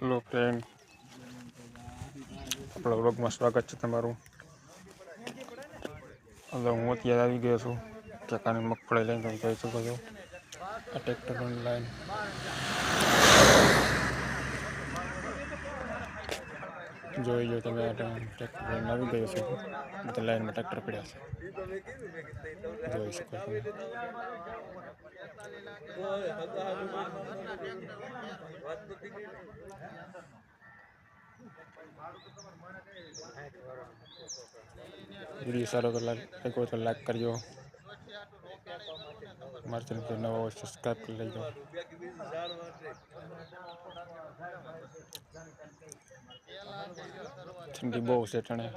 Hello friend, આપણા વ્લોગમાં સ્વાગત છે તમારું. હવે હું અત્યારે આવી ગયો છું ચકાની મગફળી લઈને. તમે જોઈ શકો છો આ ટ્રેક્ટર લાઈન જોઈ જો તમે ટ્રેક્ટર લઈને આવી ગયો છો. બધા લાઈનમાં ટ્રેક્ટર પડ્યા છે જોઈ શકો છો. વિડીયો સારો તો લાઈક કરજો. મારી ચેનલ પર નવા હોય સબસ્ક્રાઈબ કરી લેજો. ઠંડી બહુ છે ટાણે.